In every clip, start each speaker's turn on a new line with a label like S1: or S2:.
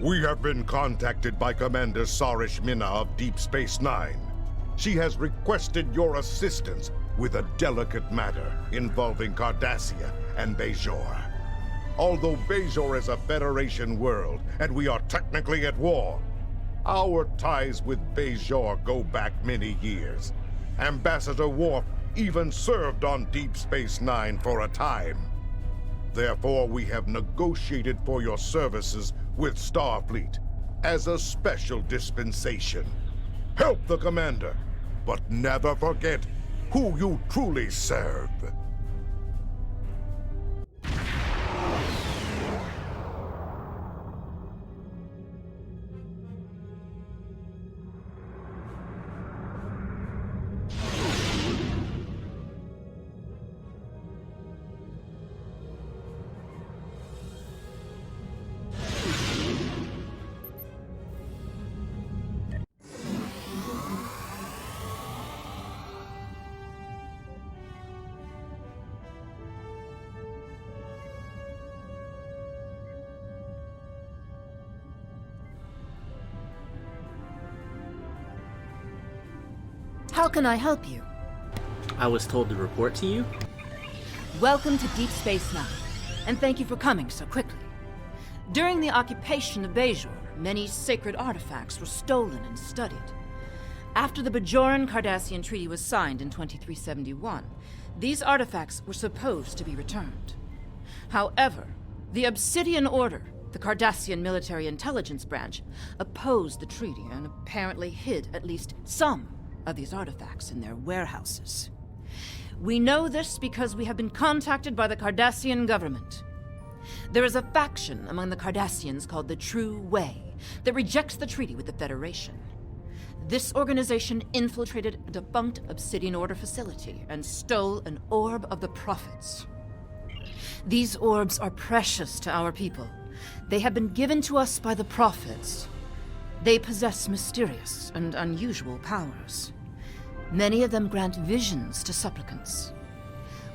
S1: We have been contacted by Commander Sarish Minna of Deep Space Nine. She has requested your assistance with a delicate matter involving Cardassia and Bajor. Although Bajor is a Federation world and we are technically at war, our ties with Bajor go back many years. Ambassador Worf even served on Deep Space Nine for a time. Therefore, we have negotiated for your services with Starfleet as a special dispensation. Help the Commander, but never forget who you truly serve.
S2: How can I help you?
S3: I was told to report to you.
S2: Welcome to Deep Space Nine, and thank you for coming so quickly. During the occupation of Bajor, many sacred artifacts were stolen and studied. After the Bajoran-Cardassian Treaty was signed in 2371, these artifacts were supposed to be returned. However, the Obsidian Order, the Cardassian military intelligence branch, opposed the treaty and apparently hid at least some of these artifacts in their warehouses. We know this because we have been contacted by the Cardassian government. There is a faction among the Cardassians called the True Way that rejects the treaty with the Federation. This organization infiltrated a defunct Obsidian Order facility and stole an orb of the Prophets. These orbs are precious to our people. They have been given to us by the Prophets. They possess mysterious and unusual powers. Many of them grant visions to supplicants.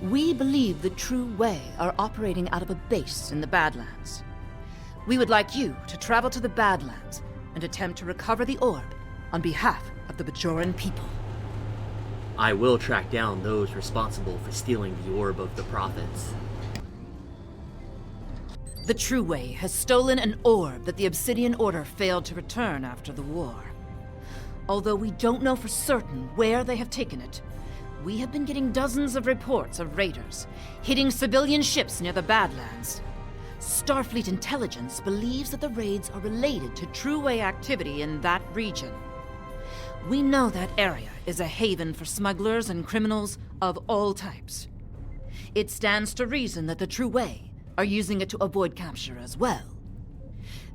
S2: We believe the True Way are operating out of a base in the Badlands. We would like you to travel to the Badlands and attempt to recover the orb on behalf of the Bajoran people.
S3: I will track down those responsible for stealing the Orb of the Prophets.
S2: The True Way has stolen an orb that the Obsidian Order failed to return after the war. Although we don't know for certain where they have taken it, we have been getting dozens of reports of raiders hitting civilian ships near the Badlands. Starfleet intelligence believes that the raids are related to True Way activity in that region. We know that area is a haven for smugglers and criminals of all types. It stands to reason that the True Way are using it to avoid capture as well.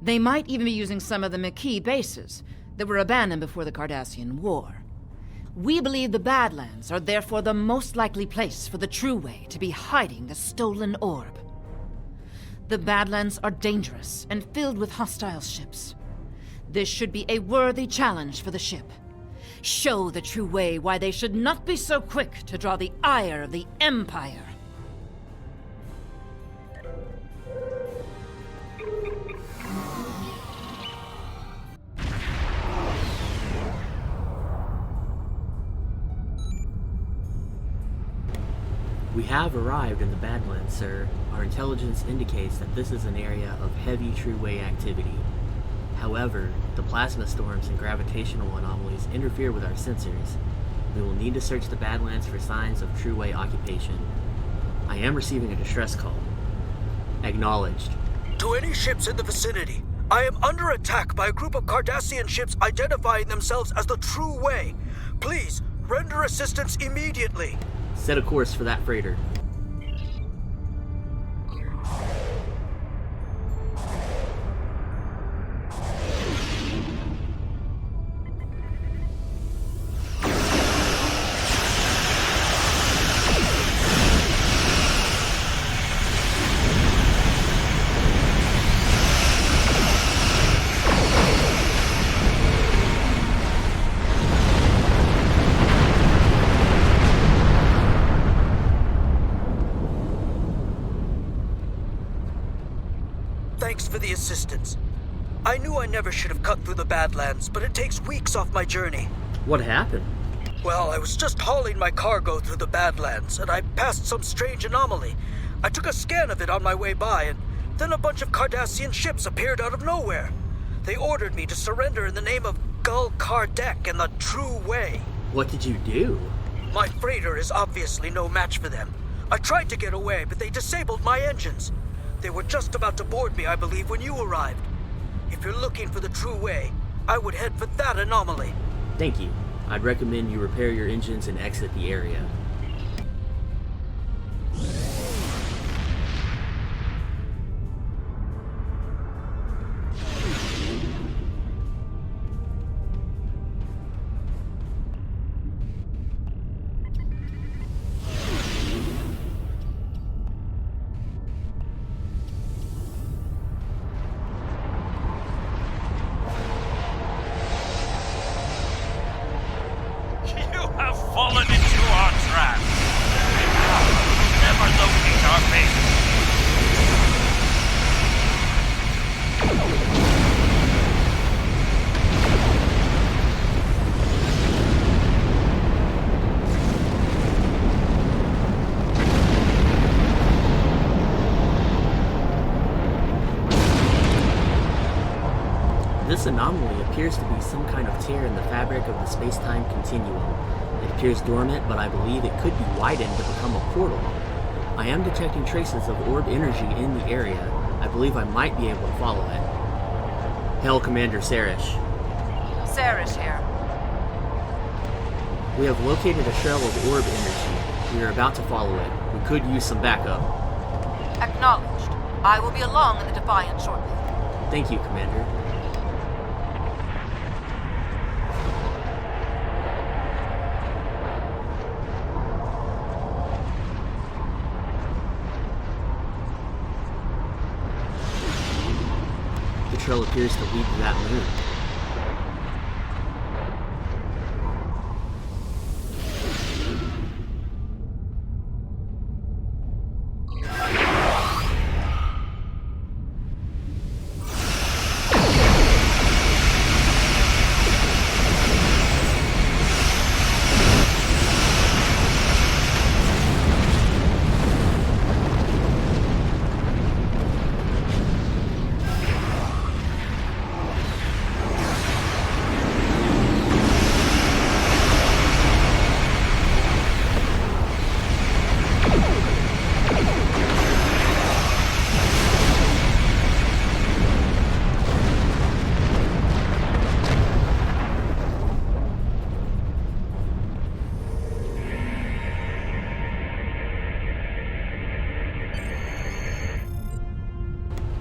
S2: They might even be using some of the Maquis bases that were abandoned before the Cardassian War. We believe the Badlands are therefore the most likely place for the True Way to be hiding the stolen orb. The Badlands are dangerous and filled with hostile ships. This should be a worthy challenge for the ship. Show the True Way why they should not be so quick to draw the ire of the Empire.
S3: We have arrived in the Badlands, sir. Our intelligence indicates that this is an area of heavy True Way activity. However, the plasma storms and gravitational anomalies interfere with our sensors. We will need to search the Badlands for signs of True Way occupation. I am receiving a distress call. Acknowledged.
S4: To any ships in the vicinity, I am under attack by a group of Cardassian ships identifying themselves as the True Way. Please, render assistance immediately.
S3: Set a course for that freighter.
S4: Thanks for the assistance. I knew I never should have cut through the Badlands, but it takes weeks off my journey.
S3: What happened?
S4: Well, I was just hauling my cargo through the Badlands, and I passed some strange anomaly. I took a scan of it on my way by, and then a bunch of Cardassian ships appeared out of nowhere. They ordered me to surrender in the name of Gul Kardec and the True Way.
S3: What did you do?
S4: My freighter is obviously no match for them. I tried to get away, but they disabled my engines. They were just about to board me, I believe, when you arrived. If you're looking for the True Way, I would head for that anomaly.
S3: Thank you. I'd recommend you repair your engines and exit the area.
S5: Fallen into our trap. Never locate our base.
S3: This anomaly appears to be some kind of tear in the fabric of the space-time continuum. It appears dormant, but I believe it could be widened to become a portal. I am detecting traces of orb energy in the area. I believe I might be able to follow it. Hail, Commander Sarish.
S2: Sarish here.
S3: We have located a trail of orb energy. We are about to follow it. We could use some backup.
S2: Acknowledged. I will be along in the Defiant shortly.
S3: Thank you, Commander. The trail appears to lead to that moon.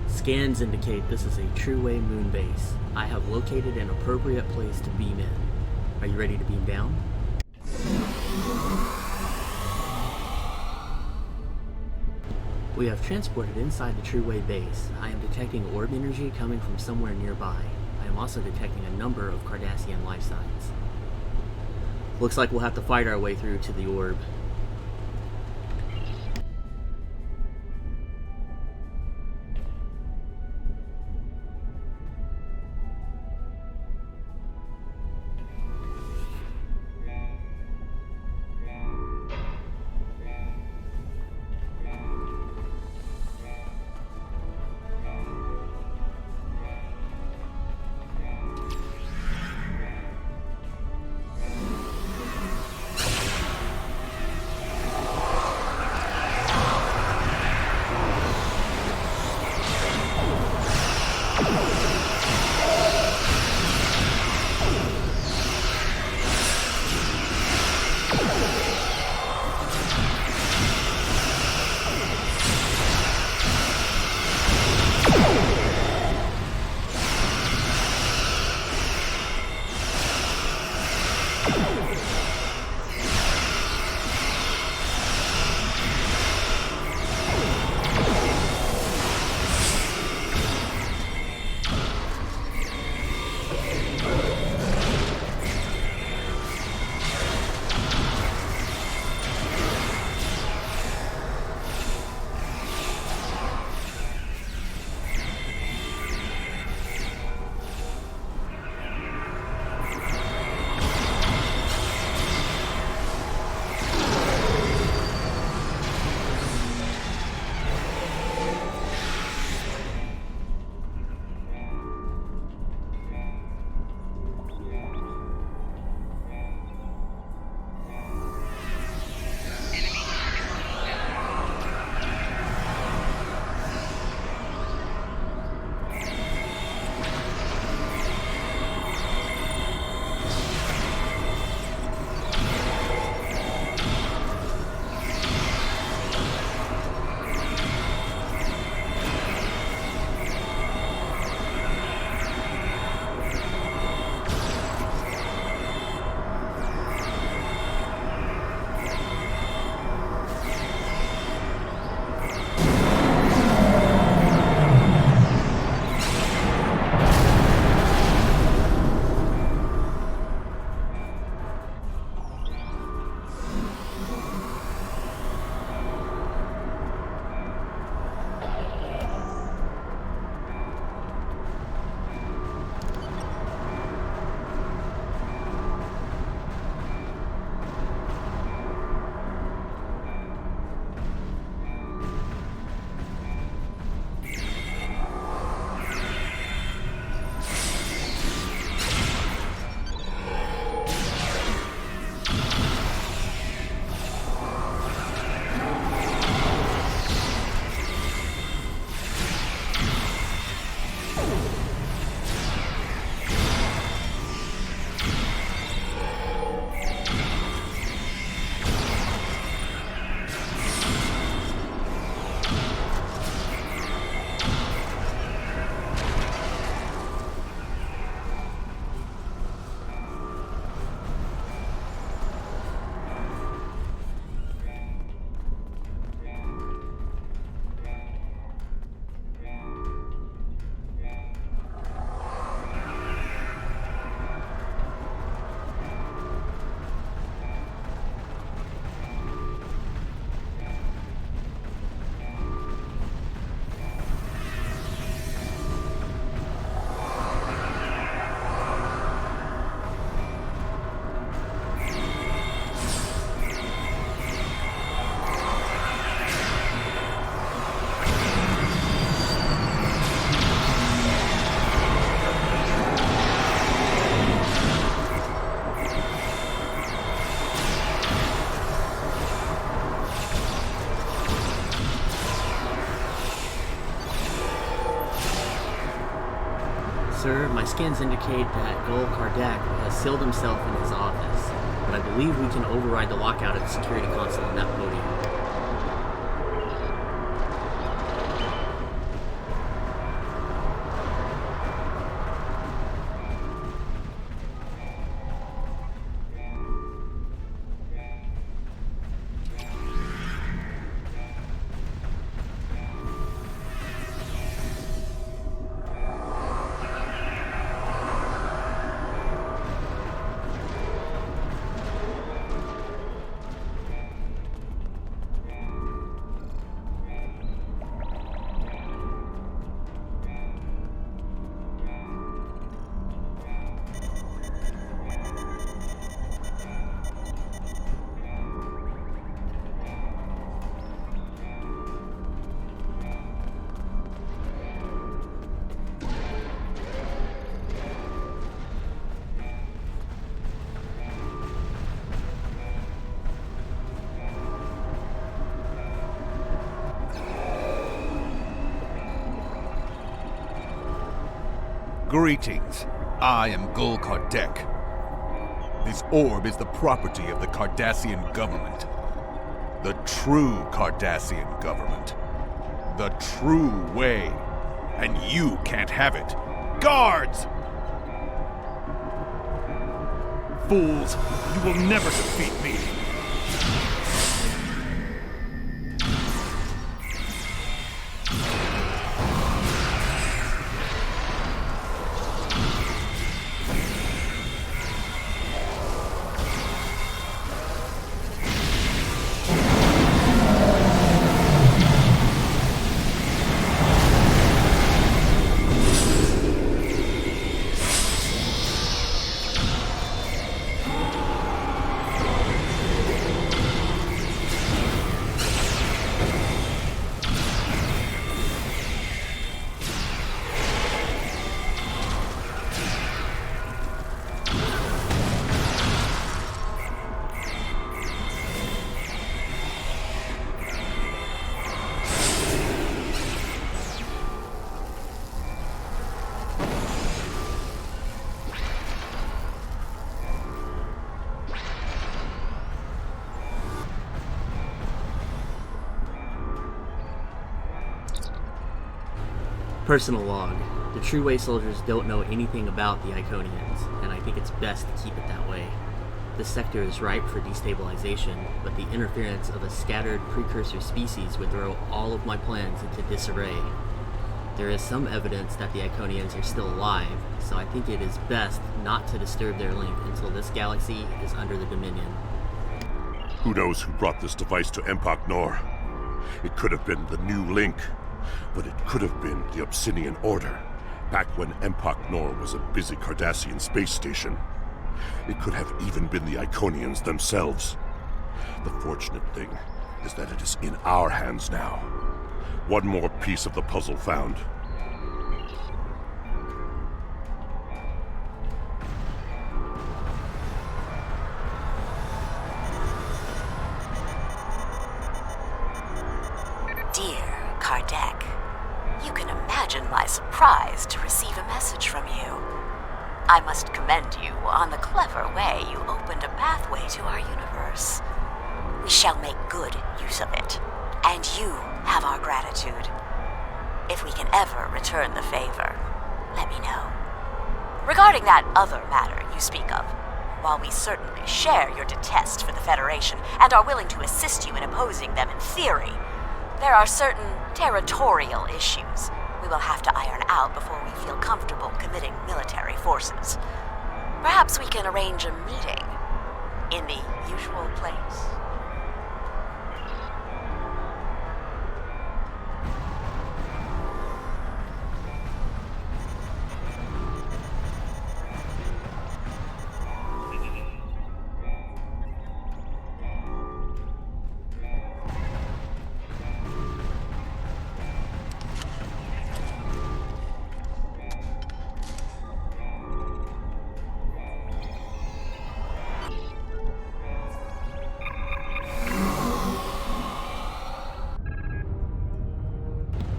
S3: Scans indicate this is a True Way moon base. I have located an appropriate place to beam in. Are you ready to beam down? We have transported inside the True Way base. I am detecting orb energy coming from somewhere nearby. I am also detecting a number of Cardassian life signs. Looks like we'll have to fight our way through to the orb. Sir, my scans indicate that Gul Kardec has sealed himself in his office, but I believe we can override the lockout at the security console on that podium.
S6: Greetings. I am Gul Kardec. This orb is the property of the Cardassian government. The true Cardassian government. The true way. And you can't have it. Guards! Fools, you will never defeat me.
S3: Personal log. The True Way soldiers don't know anything about the Iconians, and I think it's best to keep it that way. This sector is ripe for destabilization, but the interference of a scattered precursor species would throw all of my plans into disarray. There is some evidence that the Iconians are still alive, so I think it is best not to disturb their link until this galaxy is under the Dominion.
S7: Who knows who brought this device to Empok Nor? It could have been the New Link, but it could have been the Obsidian Order, back when Empok Nor was a busy Cardassian space station. It could have even been the Iconians themselves. The fortunate thing is that it is in our hands now. One more piece of the puzzle found.
S8: Dear Kardec, you can imagine my surprise to receive a message from you. I must commend you on the clever way you opened a pathway to our universe. We shall make good use of it, and you have our gratitude. If we can ever return the favor, let me know. Regarding that other matter you speak of, while we certainly share your detest for the Federation and are willing to assist you in opposing them in theory, there are certain territorial issues we will have to iron out before we feel comfortable committing military forces. Perhaps we can arrange a meeting in the usual place.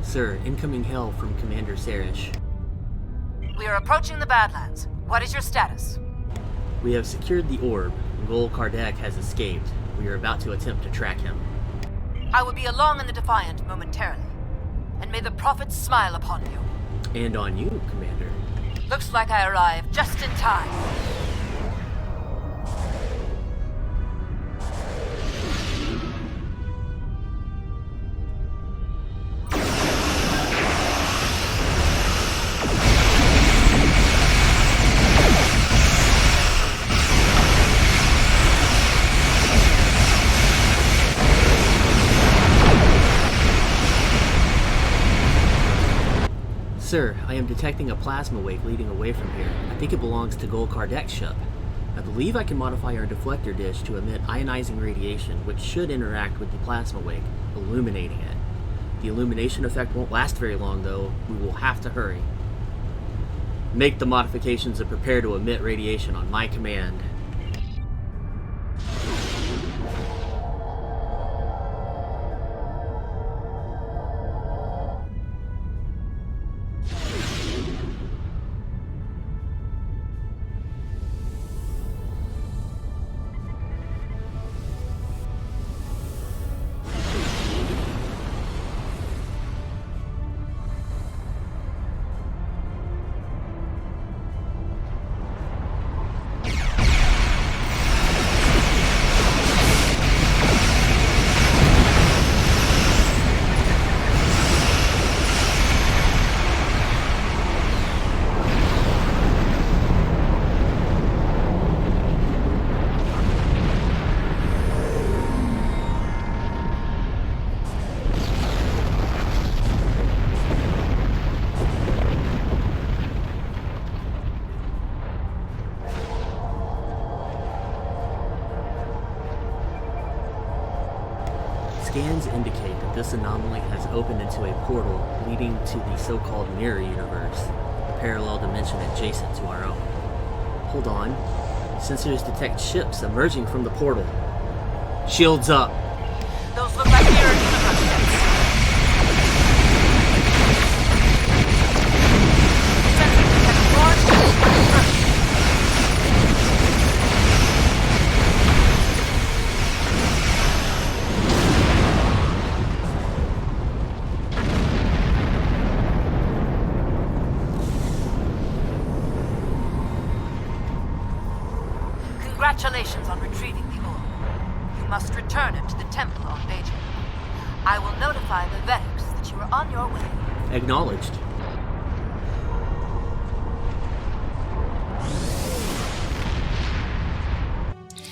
S3: Sir, incoming hail from Commander Sarish.
S2: We are approaching the Badlands. What is your status?
S3: We have secured the orb. Gul Kardec has escaped. We are about to attempt to track him.
S2: I will be along in the Defiant momentarily. And may the prophets smile upon you.
S3: And on you, Commander.
S2: Looks like I arrived just in time.
S3: Sir, I am detecting a plasma wake leading away from here. I think it belongs to Gul Kardec's ship. I believe I can modify our deflector dish to emit ionizing radiation, which should interact with the plasma wake, illuminating it. The illumination effect won't last very long, though. We will have to hurry. Make the modifications and prepare to emit radiation on my command. Scans indicate that this anomaly has opened into a portal leading to the so-called mirror universe, a parallel dimension adjacent to our own. Hold on. Sensors detect ships emerging from the portal. Shields up.
S2: Those look like mirror universes. Congratulations on retrieving the orb. You must return it to the temple on Bajor. I will notify the Vedics that you are on your way.
S3: Acknowledged.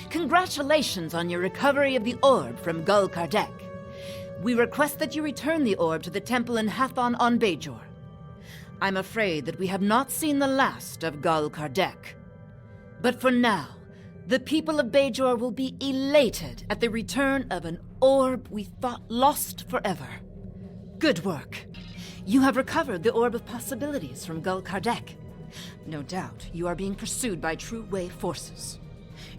S2: Congratulations on your recovery of the orb from Gul Kardec. We request that you return the orb to the temple in Hathon on Bajor. I'm afraid that we have not seen the last of Gul Kardec. But for now, the people of Bajor will be elated at the return of an orb we thought lost forever. Good work. You have recovered the Orb of Possibilities from Gul Kardec. No doubt you are being pursued by True Way forces.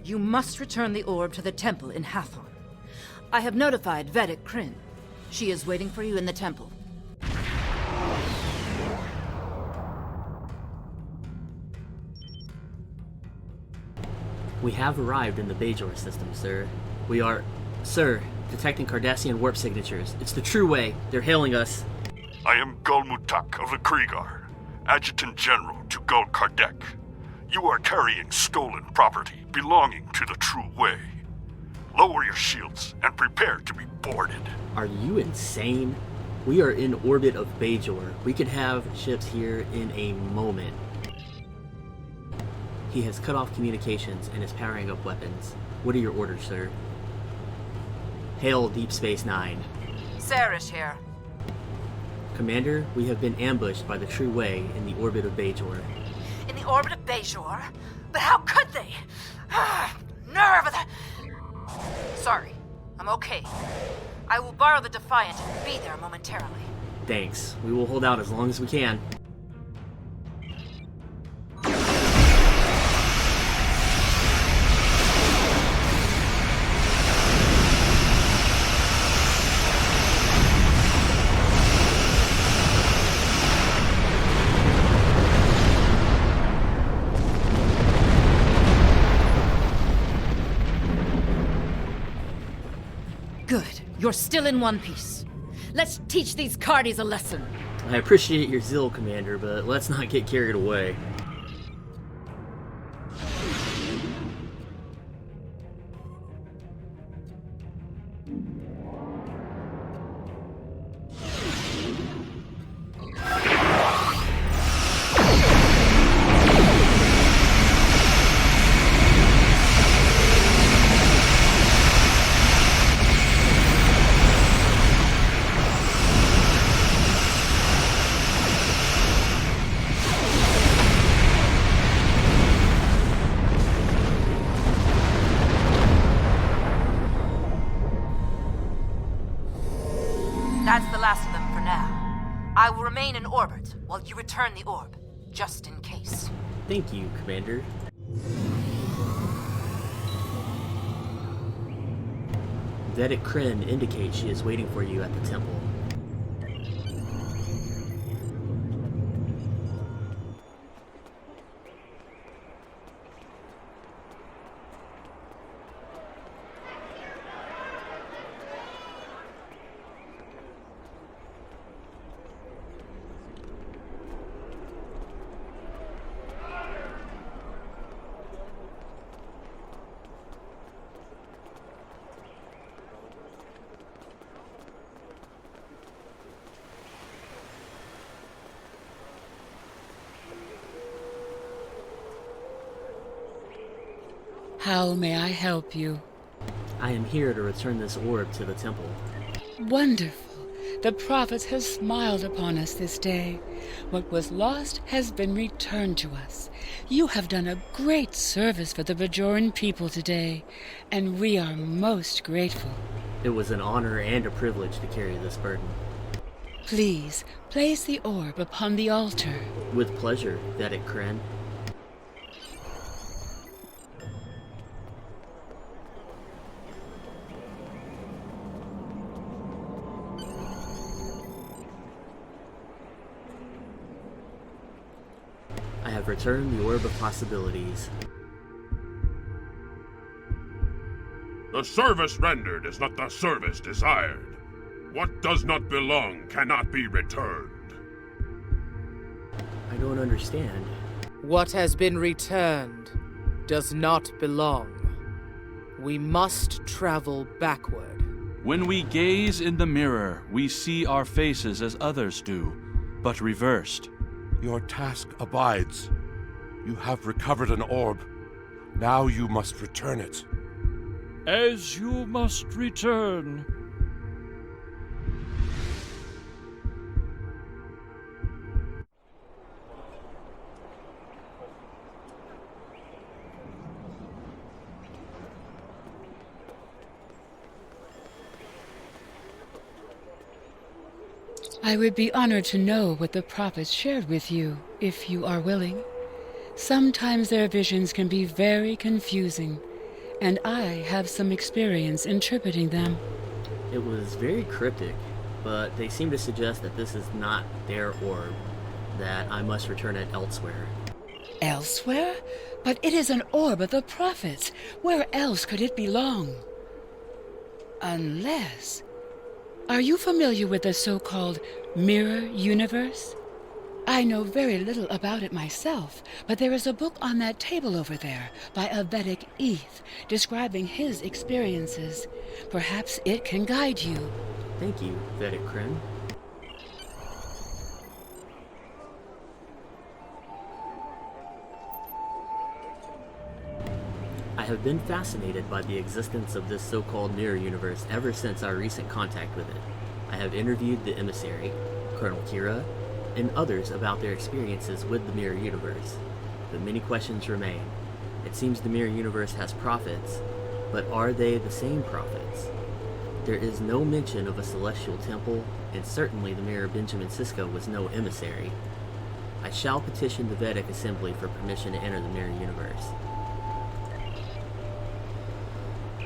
S2: You must return the orb to the temple in Hathon. I have notified Vedic Kryn. She is waiting for you in the temple.
S3: We have arrived in the Bajor system, sir. We are, sir, detecting Cardassian warp signatures. It's the True Way. They're hailing us.
S9: I am Gul Mutak of the Kriegar, Adjutant General to Gul Kardec. You are carrying stolen property belonging to the True Way. Lower your shields and prepare to be boarded.
S3: Are you insane? We are in orbit of Bajor. We could have ships here in a moment. He has cut off communications and is powering up weapons. What are your orders, sir? Hail Deep Space Nine.
S2: Sarish here.
S3: Commander, we have been ambushed by the True Way in the orbit of Bajor.
S2: In the orbit of Bajor? But how could they? Nerve of the... Sorry, I'm okay. I will borrow the Defiant and be there momentarily.
S3: Thanks. We will hold out as long as we can.
S2: You're still in one piece. Let's teach these Cardis a lesson.
S3: I appreciate your zeal, Commander, but let's not get carried away.
S2: That's the last of them for now. I will remain in orbit while you return the orb, just in case.
S3: Thank you, Commander. Vedic Kryn indicates she is waiting for you at the temple.
S10: How may I help you?
S3: I am here to return this orb to the temple.
S10: Wonderful. The Prophet has smiled upon us this day. What was lost has been returned to us. You have done a great service for the Bajoran people today, and we are most grateful.
S3: It was an honor and a privilege to carry this burden.
S10: Please, place the orb upon the altar.
S3: With pleasure, Vedic Kryn. I have returned the Orb of Possibilities.
S7: The service rendered is not the service desired. What does not belong cannot be returned.
S3: I don't understand.
S11: What has been returned does not belong. We must travel backward.
S12: When we gaze in the mirror, we see our faces as others do, but reversed.
S1: Your task abides. You have recovered an orb. Now you must return it.
S5: As you must return.
S10: I would be honored to know what the prophets shared with you, if you are willing. Sometimes their visions can be very confusing, and I have some experience interpreting them.
S3: It was very cryptic, but they seem to suggest that this is not their orb, that I must return it elsewhere.
S10: Elsewhere? But it is an orb of the prophets. Where else could it belong? Unless... Are you familiar with the so-called mirror universe? I know very little about it myself, but there is a book on that table over there by a Vedic Eth describing his experiences. Perhaps it can guide you.
S3: Thank you, Vedic Kryn. I have been fascinated by the existence of this so-called mirror universe ever since our recent contact with it. I have interviewed the emissary, Colonel Kira, and others about their experiences with the mirror universe, but many questions remain. It seems the mirror universe has prophets, but are they the same prophets? There is no mention of a celestial temple, and certainly the mirror Benjamin Sisko was no emissary. I shall petition the Vedic Assembly for permission to enter the mirror universe.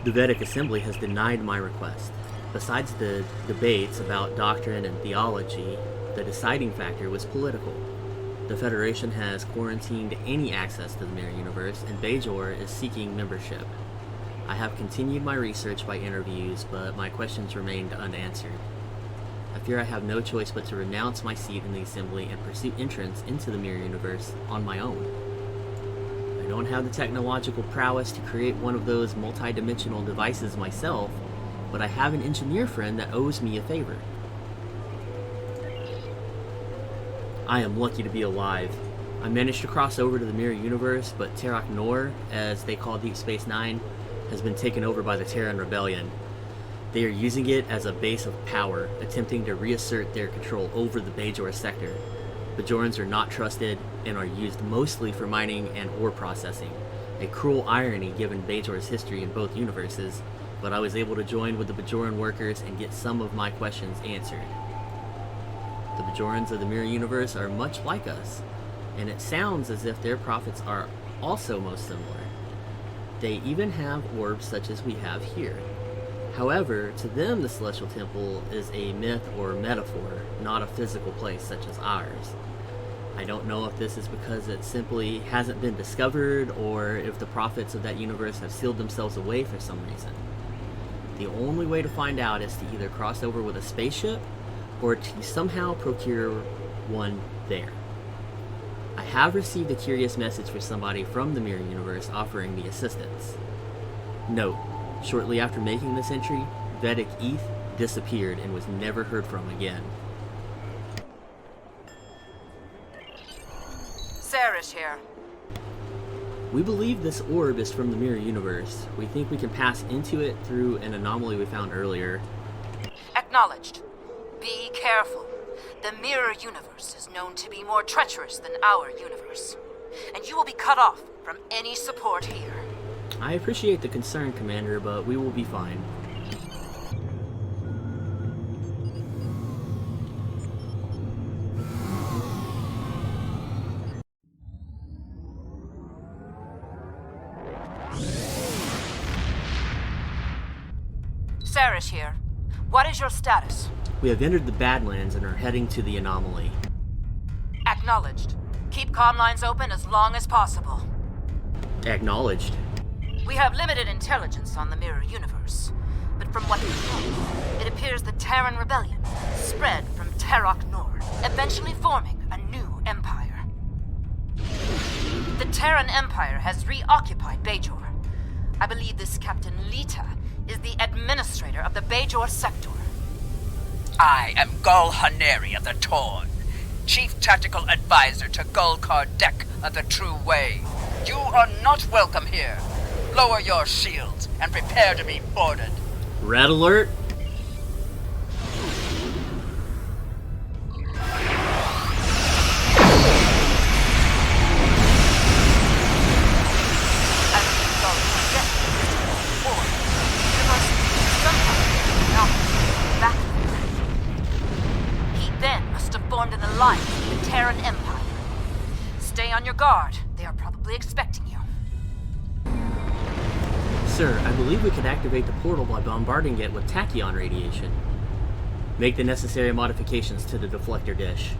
S3: The Vedic Assembly has denied my request. Besides the debates about doctrine and theology, the deciding factor was political. The Federation has quarantined any access to the mirror universe, and Bajor is seeking membership. I have continued my research by interviews, but my questions remained unanswered. I fear I have no choice but to renounce my seat in the Assembly and pursue entrance into the Mirror Universe on my own. I don't have the technological prowess to create one of those multi-dimensional devices myself, but I have an engineer friend that owes me a favor. I am lucky to be alive. I managed to cross over to the Mirror Universe, but Terok Nor, as they call Deep Space Nine, has been taken over by the Terran Rebellion. They are using it as a base of power, attempting to reassert their control over the Bajor sector. Bajorans are not trusted and are used mostly for mining and ore processing. A cruel irony given Bajor's history in both universes, but I was able to join with the Bajoran workers and get some of my questions answered. The Bajorans of the Mirror Universe are much like us, and it sounds as if their prophets are also most similar. They even have orbs such as we have here. However, to them the Celestial Temple is a myth or metaphor, not a physical place such as ours. I don't know if this is because it simply hasn't been discovered, or if the prophets of that universe have sealed themselves away for some reason. The only way to find out is to either cross over with a spaceship, or to somehow procure one there. I have received a curious message for somebody from the Mirror Universe offering me assistance. Note, shortly after making this entry, Vedic Eth disappeared and was never heard from again.
S2: Sarah's here.
S3: We believe this orb is from the Mirror Universe. We think we can pass into it through an anomaly we found earlier.
S2: Acknowledged. Be careful. The Mirror Universe is known to be more treacherous than our universe, and you will be cut off from any support here.
S3: I appreciate the concern, Commander, but we will be fine.
S2: Sarah's here. What is your status?
S3: We have entered the Badlands and are heading to the anomaly.
S2: Acknowledged. Keep comm lines open as long as possible.
S3: Acknowledged.
S2: We have limited intelligence on the Mirror Universe, but from what we know, it appears the Terran Rebellion spread from Terok Nor, eventually forming a new empire. The Terran Empire has reoccupied Bajor. I believe this Captain Lita is the administrator of the Bajor sector.
S13: I am Gul Haneri of the Torn, Chief Tactical Advisor to Gul Kardec of the True Way. You are not welcome here. Lower your shields and prepare to be boarded.
S3: Red alert.
S2: An alliance with the Terran Empire. Stay on your guard. They are probably expecting you.
S3: Sir, I believe we can activate the portal by bombarding it with tachyon radiation. Make the necessary modifications to the deflector dish.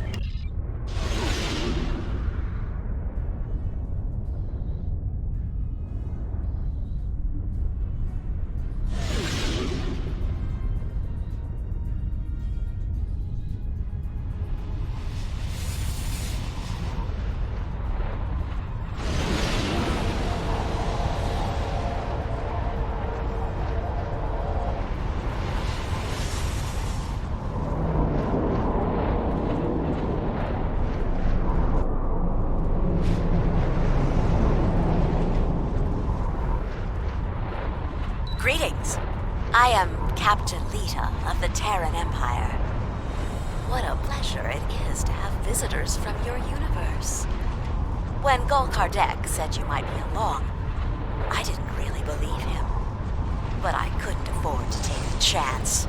S8: Greetings. I am Captain Lita of the Terran Empire. What a pleasure it is to have visitors from your universe. When Gul Kardec said you might be along, I didn't really believe him. But I couldn't afford to take a chance.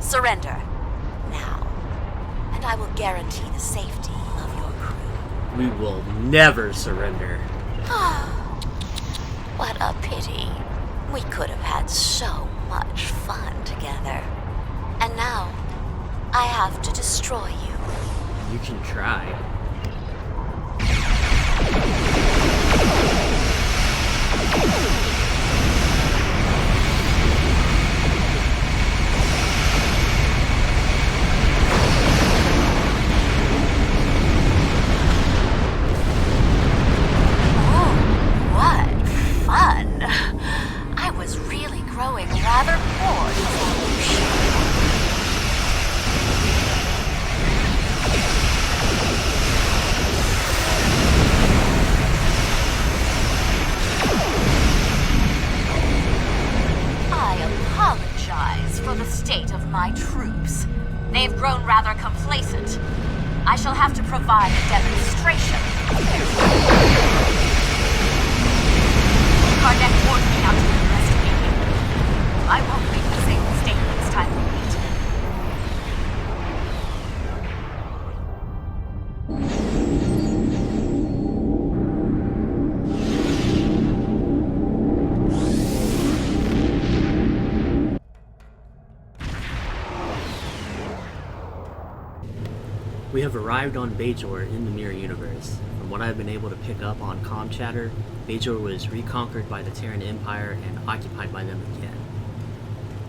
S8: Surrender, now, and I will guarantee the safety of your crew.
S3: We will never surrender.
S8: What a pity. We could have had so much fun together. And now, I have to destroy you.
S3: You can try.
S8: infiltration. Kardec warned me not to underestimate you. I won't make the same mistake next time we meet.
S3: We have arrived on Bajor in the Mirror Universe. From what I've been able to pick up on comm chatter, Bajor was reconquered by the Terran Empire and occupied by them again.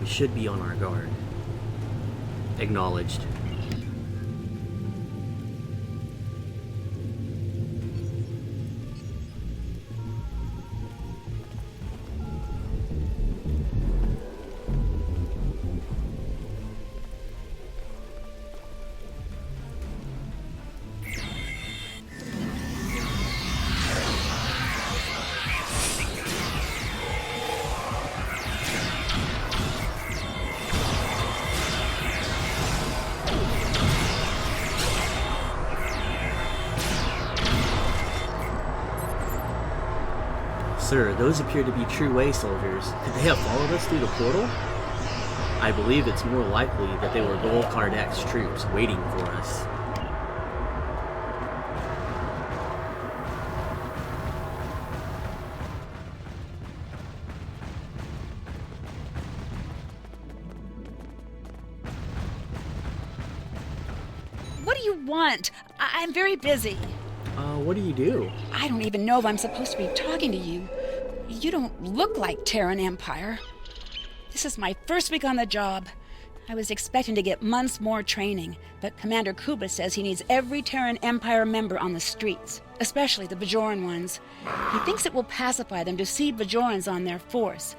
S3: We should be on our guard. Acknowledged. Sir, those appear to be true way soldiers. Could they have followed us through the portal? I believe it's more likely that they were Gul Kardec's troops waiting for us.
S10: What do you want? I'm very busy.
S3: What do you do?
S10: I don't even know if I'm supposed to be talking to you. You don't look like Terran Empire. This is my first week on the job. I was expecting to get months more training, but Commander Kuba says he needs every Terran Empire member on the streets, especially the Bajoran ones. He thinks it will pacify them to see Bajorans on their force.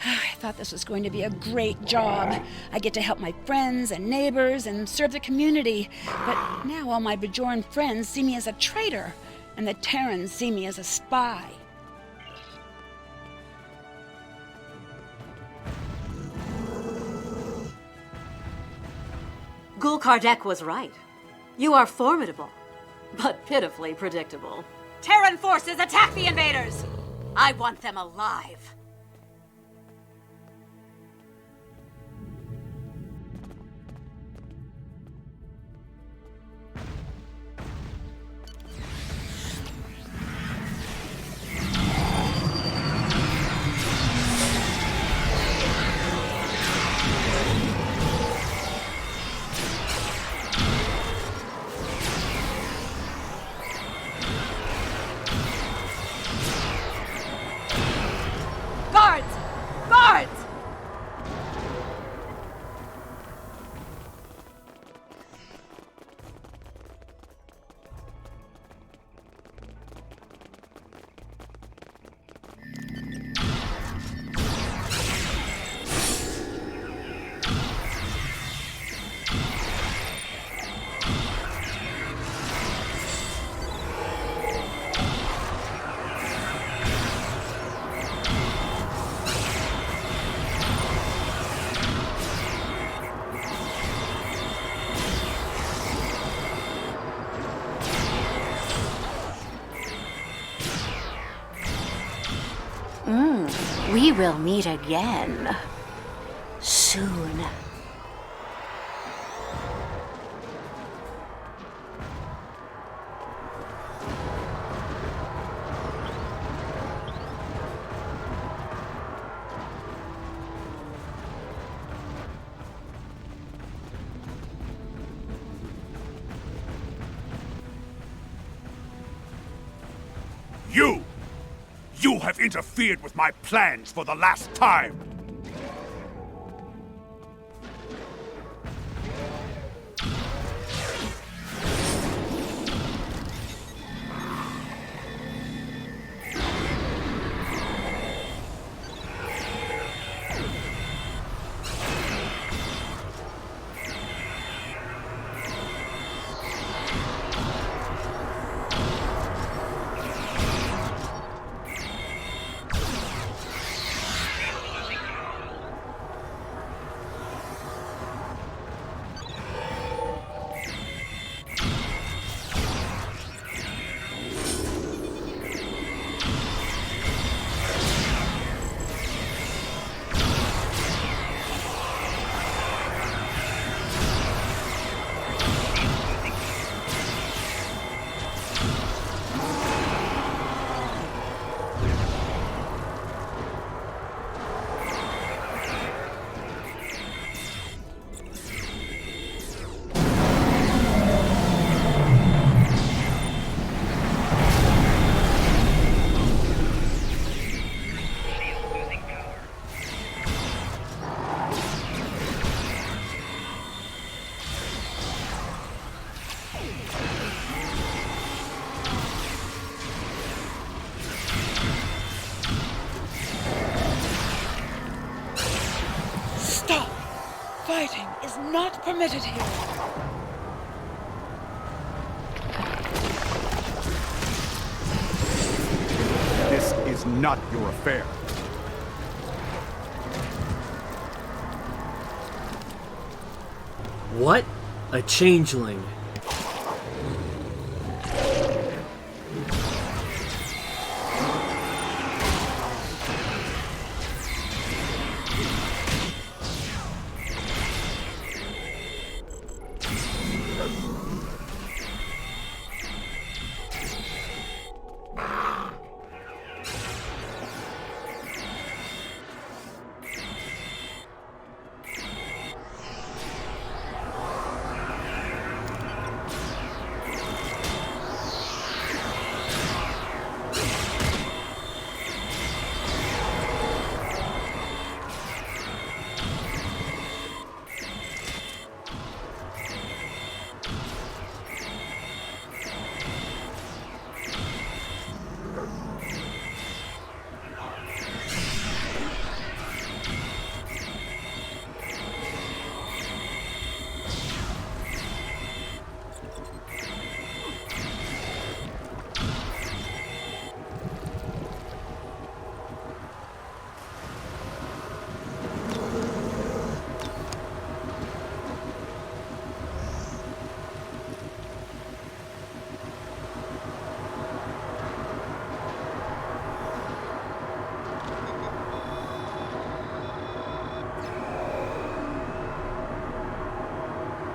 S10: I thought this was going to be a great job. I get to help my friends and neighbors and serve the community. But now all my Bajoran friends see me as a traitor, and the Terrans see me as a spy.
S14: Gul Kardec was right. You are formidable, but pitifully predictable.
S8: Terran forces, attack the invaders! I want them alive. Guards! Guards! We will meet again. Soon.
S6: You have interfered with my plans for the last time!
S10: not permitted here.
S6: This is not your affair.
S3: What? A changeling.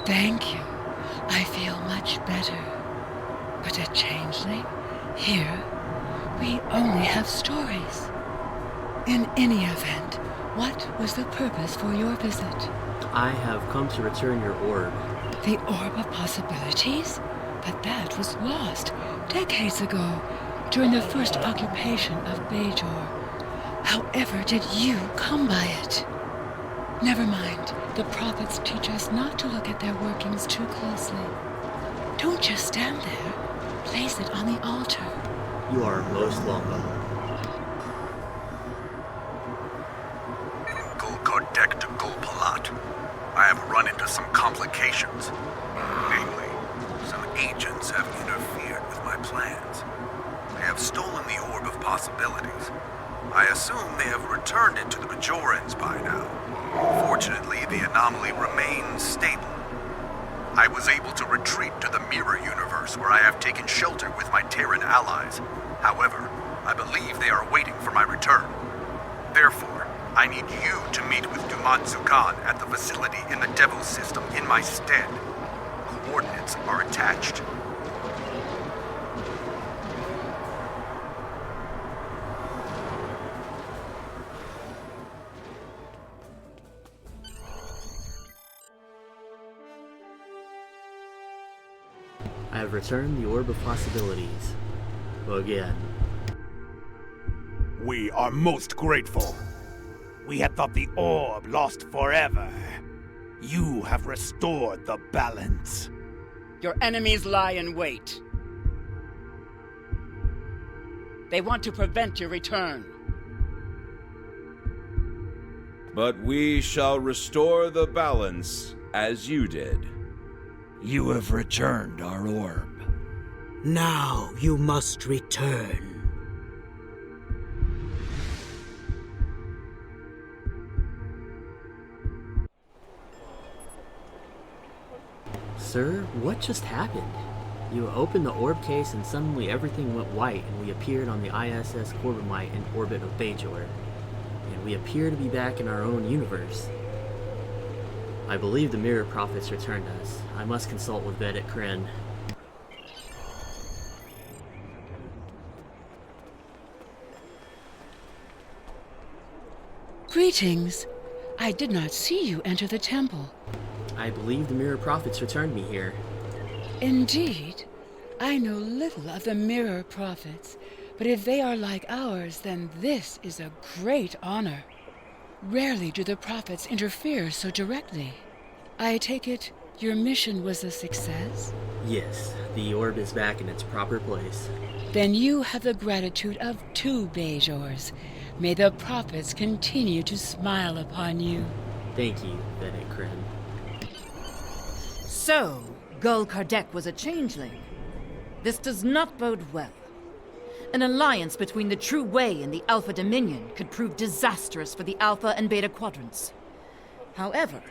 S10: Thank you. I feel much better. But a changeling? Here? We only have stories. In any event, what was the purpose for your visit?
S3: I have come to return your orb.
S10: The Orb of Possibilities? But that was lost decades ago, during the first occupation of Bajor. However did you come by it? Never mind. The prophets teach us not to look at their workings too closely. Don't just stand there. Place it on the altar.
S3: You are most welcome.
S6: Gul Kardec to Gul Palat. I have run into some complications. Namely, some agents have interfered with my plans. They have stolen the Orb of Possibilities. I assume they have returned it to the Bajorans by now. Fortunately, the anomaly remains stable. I was able to retreat to the Mirror Universe, where I have taken shelter with my Terran allies. However, I believe they are waiting for my return. Therefore, I need you to meet with Duman Zukan at the facility in the Devil system in my stead. Coordinates are attached.
S3: I have returned the Orb of Possibilities. Again.
S15: We are most grateful. We had thought the orb lost forever. You have restored the balance.
S16: Your enemies lie in wait. They want to prevent your return.
S17: But we shall restore the balance as you did.
S5: You have returned our orb.
S4: Now you must return.
S3: Sir, what just happened? You opened the orb case and suddenly everything went white and we appeared on the ISS Corbomite in orbit of Bajor. And we appear to be back in our own universe. I believe the Mirror Prophets returned us. I must consult with Vedek Kryn.
S10: Greetings. I did not see you enter the temple.
S3: I believe the Mirror Prophets returned me here.
S10: Indeed. I know little of the Mirror Prophets, but if they are like ours, then this is a great honor. Rarely do the Prophets interfere so directly. I take it your mission was a success?
S3: Yes, the orb is back in its proper place.
S10: Then you have the gratitude of 2 Bajors. May the Prophets continue to smile upon you.
S3: Thank you, Vedek Kryn.
S2: So, Gul Kardec was a changeling. This does not bode well. An alliance between the True Way and the Alpha Dominion could prove disastrous for the Alpha and Beta Quadrants. However,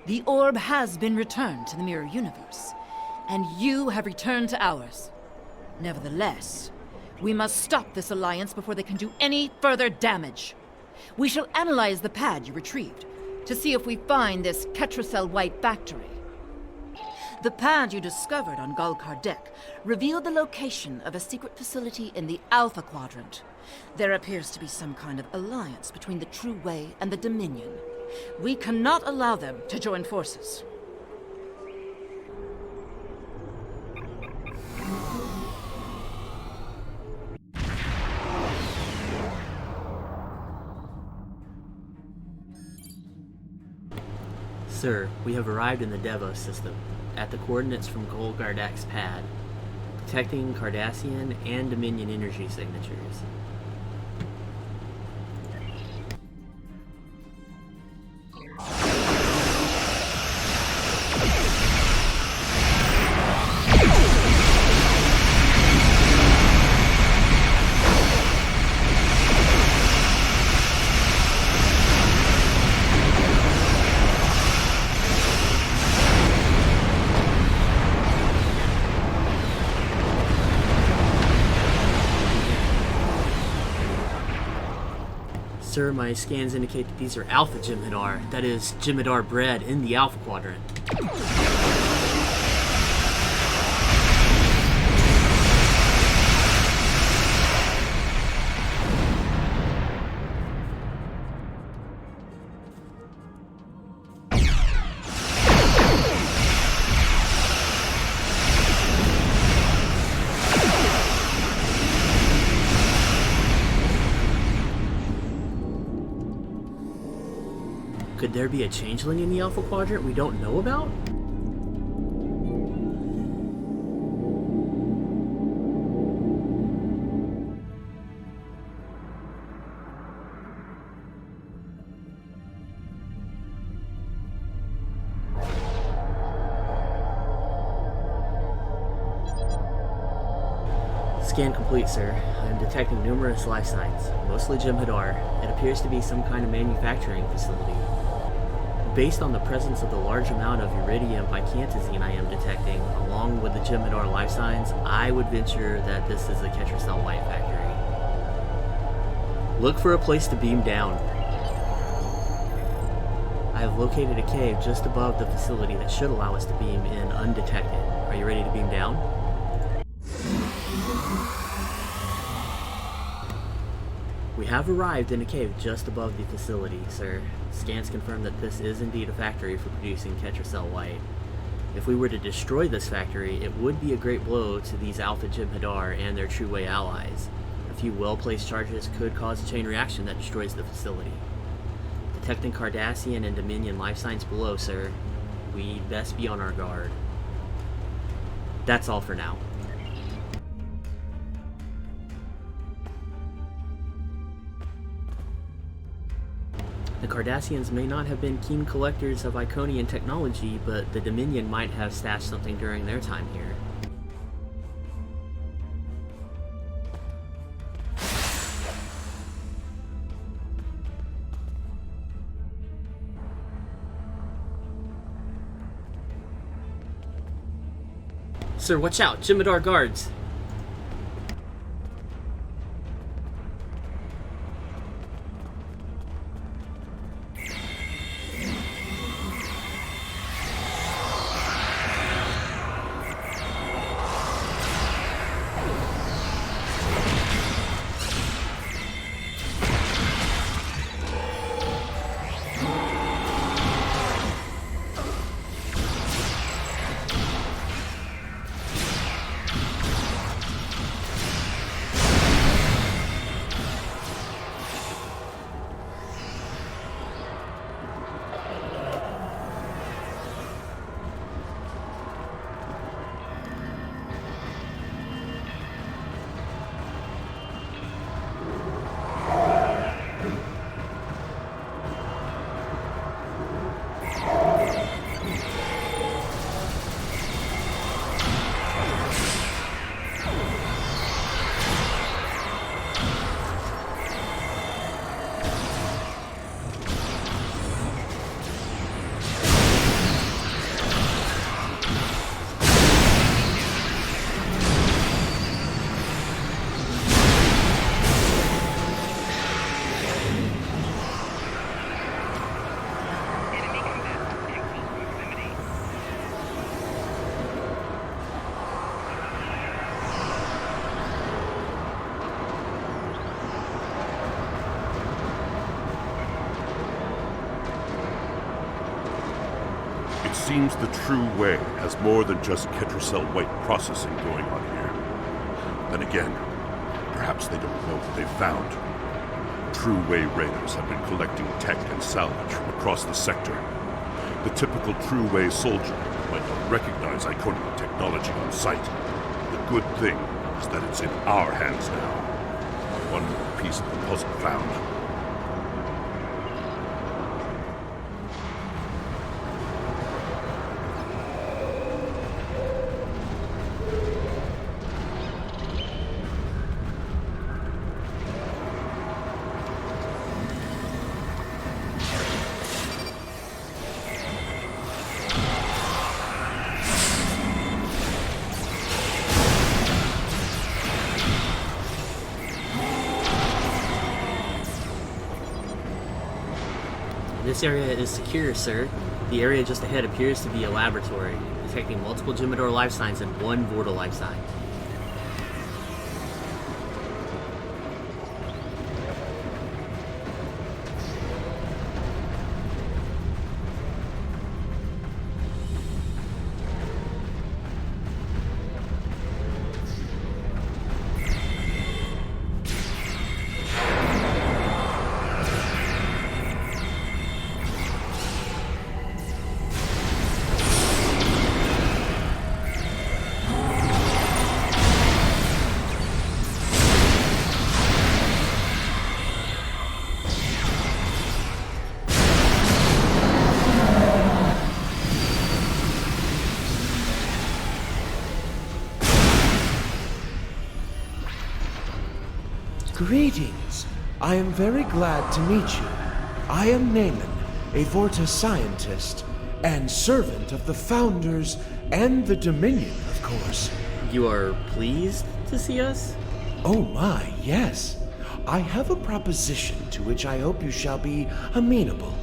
S2: the orb has been returned to the Mirror Universe, and you have returned to ours. Nevertheless, we must stop this alliance before they can do any further damage. We shall analyze the pad you retrieved to see if we find this Ketracel White factory. The pad you discovered on Gul Kardec revealed the location of a secret facility in the Alpha Quadrant. There appears to be some kind of alliance between the True Way and the Dominion. We cannot allow them to join forces.
S3: Sir, we have arrived in the Devos system, at the coordinates from Gul Kardec's pad, detecting Cardassian and Dominion energy signatures. Sir, my scans indicate that these are Alpha Jem'Hadar, that is, Jem'Hadar bred in the Alpha Quadrant. Could there be a changeling in the Alpha Quadrant we don't know about? Scan complete, sir. I am detecting numerous life signs, mostly Jem'Hadar. It appears to be some kind of manufacturing facility. Based on the presence of the large amount of iridium bicantazine I am detecting, along with the Jem'Hadar life signs, I would venture that this is the Ketracel White factory. Look for a place to beam down. I have located a cave just above the facility that should allow us to beam in undetected. Are you ready to beam down? We have arrived in a cave just above the facility, sir. Scans confirm that this is indeed a factory for producing Ketracel White. If we were to destroy this factory, it would be a great blow to these Alpha Jem'Hadar and their True Way allies. A few well-placed charges could cause a chain reaction that destroys the facility. Detecting Cardassian and Dominion life signs below, sir. We'd best be on our guard. That's all for now. The Cardassians may not have been keen collectors of Iconian technology, but the Dominion might have stashed something during their time here. Sir, watch out! Jem'Hadar guards!
S7: seems the True Way has more than just Ketracel White processing going on here. Then again, perhaps they don't know what they've found. True Way raiders have been collecting tech and salvage from across the sector. The typical True Way soldier might not recognize Iconian technology on sight. The good thing is that it's in our hands now. One more piece of the puzzle found.
S3: This area is secure, sir. The area just ahead appears to be a laboratory, detecting multiple Gemidor life signs and one Vortal life sign.
S18: Greetings. I am very glad to meet you. I am Naaman, a Vorta scientist, and servant of the Founders and the Dominion, of course.
S3: You are pleased to see us?
S18: Oh my, yes. I have a proposition to which I hope you shall be amenable.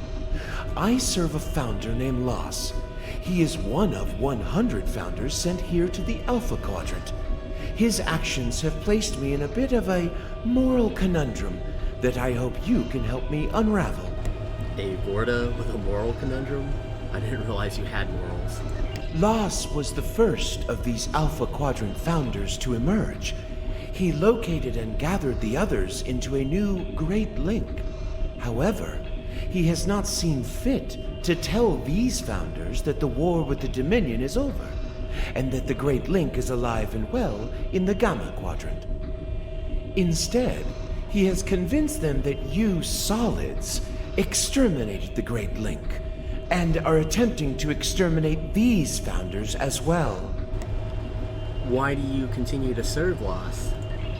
S18: I serve a Founder named Loss. He is one of 100 Founders sent here to the Alpha Quadrant. His actions have placed me in a bit of a moral conundrum that I hope you can help me unravel.
S3: A Vorta with a moral conundrum? I didn't realize you had morals.
S18: Loss was the first of these Alpha Quadrant Founders to emerge. He located and gathered the others into a new Great Link. However, he has not seen fit to tell these Founders that the war with the Dominion is over, and that the Great Link is alive and well in the Gamma Quadrant. Instead, he has convinced them that you Solids exterminated the Great Link, and are attempting to exterminate these Founders as well.
S3: Why do you continue to serve Loss?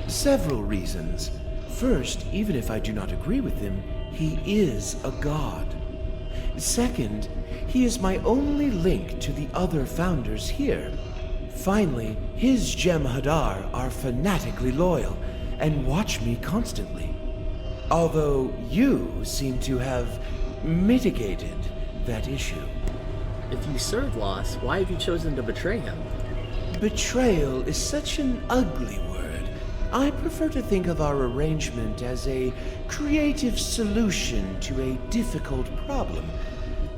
S18: Several reasons. First, even if I do not agree with him, he is a god. Second, he is my only link to the other Founders here. Finally, his Jem'Hadar are fanatically loyal and watch me constantly. Although you seem to have mitigated that issue.
S3: If you serve Loss, why have you chosen to betray him?
S18: Betrayal is such an ugly word. I prefer to think of our arrangement as a creative solution to a difficult problem.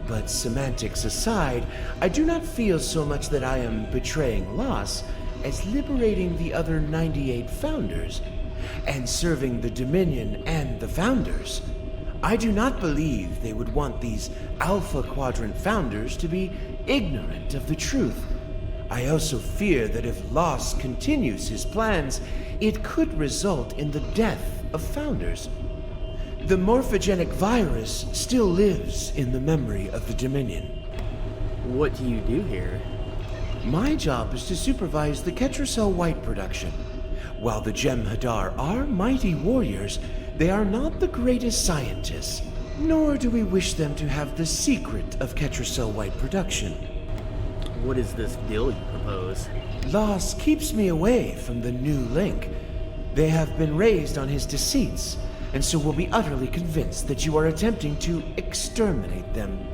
S18: But semantics aside, I do not feel so much that I am betraying Loss as liberating the other 98 Founders and serving the Dominion and the Founders. I do not believe they would want these Alpha Quadrant Founders to be ignorant of the truth. I also fear that if Loss continues his plans, it could result in the death of Founders. The morphogenic virus still lives in the memory of the Dominion.
S3: What do you do here?
S18: My job is to supervise the Ketracel White production. While the Jem'Hadar are mighty warriors, they are not the greatest scientists, nor do we wish them to have the secret of Ketracel White production.
S3: What is this deal you propose?
S18: Loss keeps me away from the new link. They have been raised on his deceits, and so will be utterly convinced that you are attempting to exterminate them.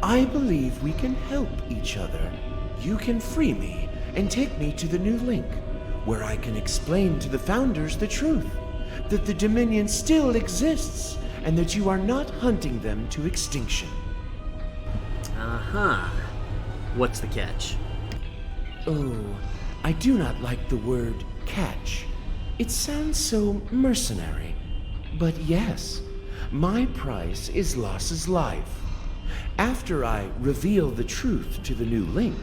S18: I believe we can help each other. You can free me and take me to the new link, where I can explain to the Founders the truth, that the Dominion still exists, and that you are not hunting them to extinction.
S3: Uh-huh. What's the catch?
S18: Oh, I do not like the word catch. It sounds so mercenary. But yes, my price is Loss's life. After I reveal the truth to the new Link,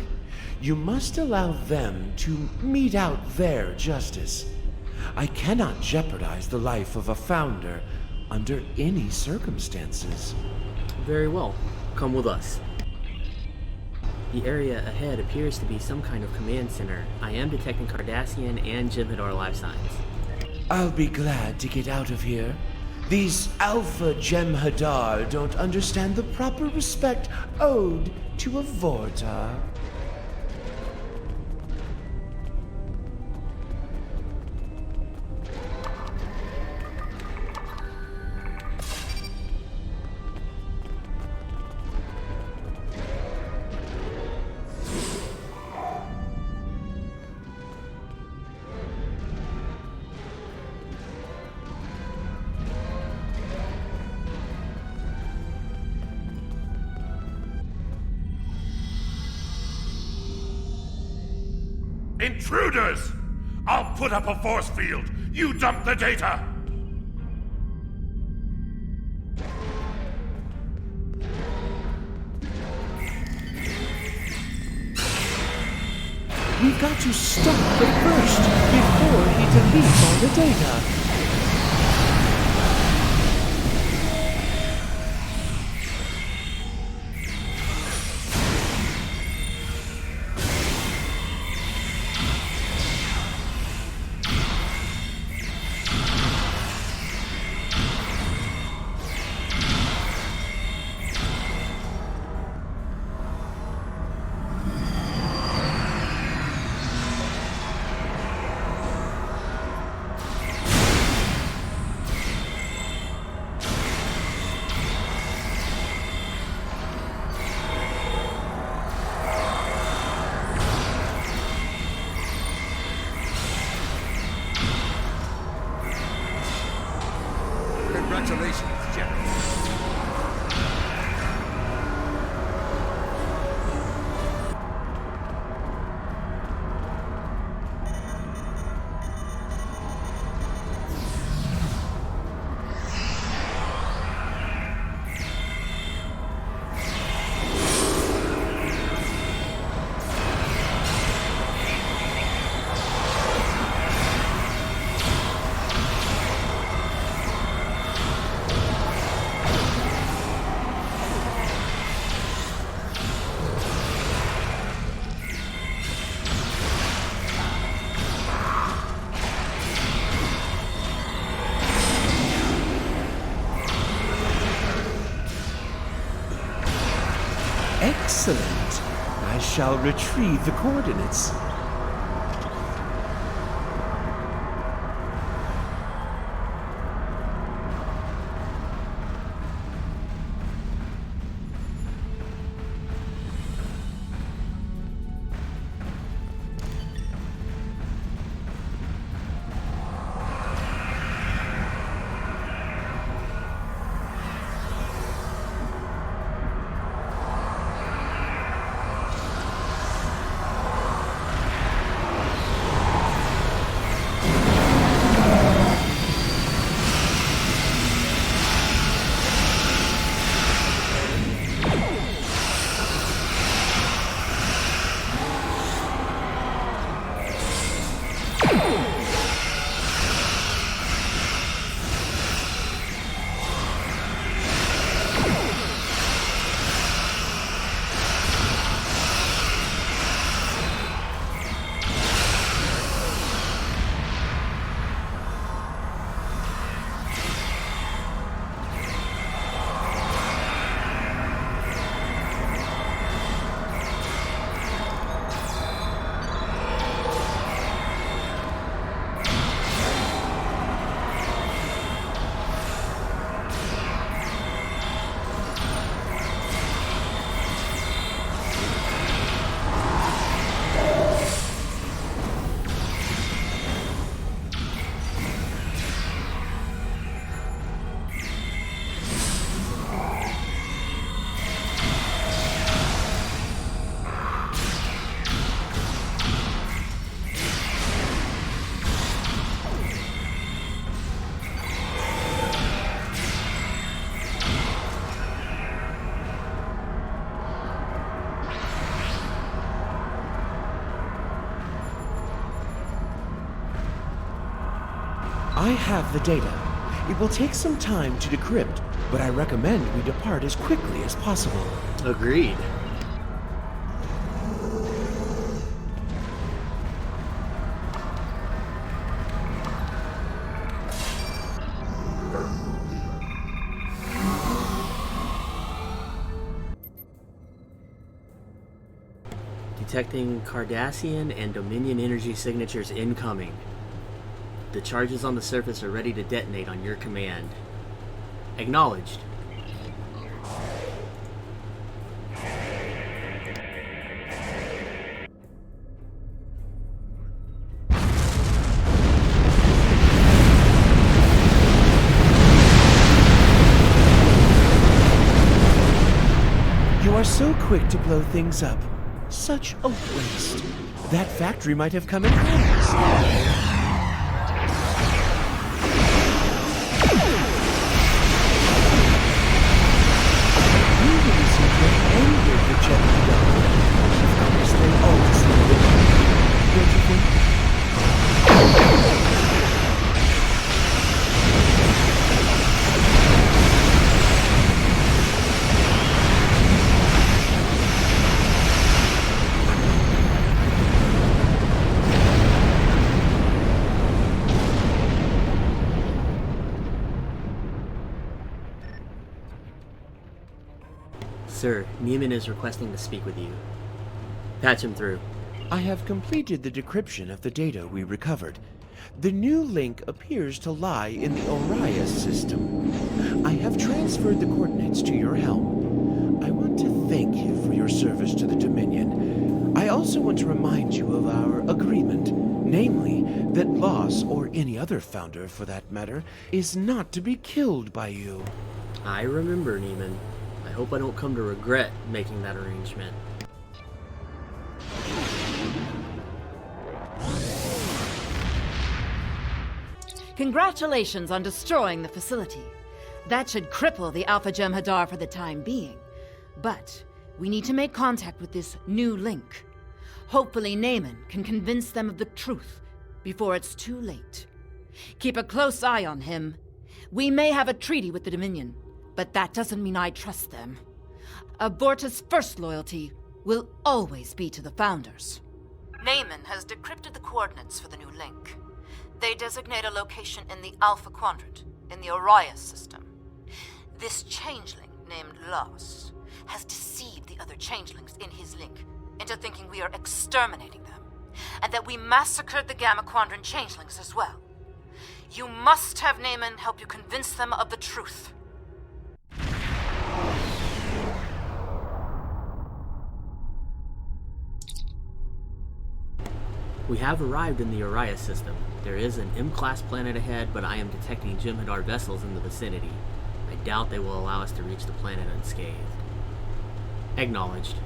S18: you must allow them to mete out their justice. I cannot jeopardize the life of a founder under any circumstances.
S3: Very well. Come with us. The area ahead appears to be some kind of command center. I am detecting Cardassian and Jem'Hadar life signs.
S18: I'll be glad to get out of here. These Alpha Jem'Hadar don't understand the proper respect owed to a Vorta.
S9: Intruders! I'll put up a force field. You dump the data.
S18: We've got to stop the first before he deletes all the data.
S6: Congratulations, General.
S18: Excellent. I shall retrieve the coordinates. I have the data. It will take some time to decrypt, but I recommend we depart as quickly as possible.
S3: Agreed. Detecting Cardassian and Dominion energy signatures incoming. The charges on the surface are ready to detonate on your command. Acknowledged.
S18: You are so quick to blow things up. Such a waste. That factory might have come in handy.
S3: Sir, Neiman is requesting to speak with you. Patch him through.
S18: I have completed the decryption of the data we recovered. The new link appears to lie in the Orias system. I have transferred the coordinates to your helm. I want to thank you for your service to the Dominion. I also want to remind you of our agreement, namely that Loss, or any other founder for that matter, is not to be killed by you.
S3: I remember, Neiman. I hope I don't come to regret making that arrangement.
S2: Congratulations on destroying the facility. That should cripple the Alpha Jem'Hadar for the time being. But we need to make contact with this new link. Hopefully Naaman can convince them of the truth before it's too late. Keep a close eye on him. We may have a treaty with the Dominion, but that doesn't mean I trust them. Abortus' first loyalty will always be to the Founders. Naaman has decrypted the coordinates for the new link. They designate a location in the Alpha Quadrant, in the Orias system. This changeling, named Loss, has deceived the other changelings in his link into thinking we are exterminating them, and that we massacred the Gamma Quadrant changelings as well. You must have Naaman help you convince them of the truth.
S3: We have arrived in the Orias system. There is an M-class planet ahead, but I am detecting Jem'Hadar vessels in the vicinity. I doubt they will allow us to reach the planet unscathed. Acknowledged.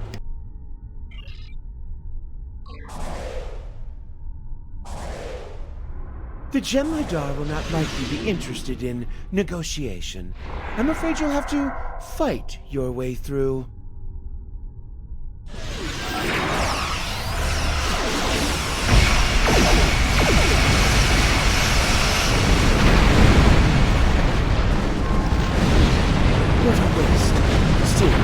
S18: The Jem'Hadar will not likely be interested in negotiation. I'm afraid you'll have to fight your way through. What a waste. Still,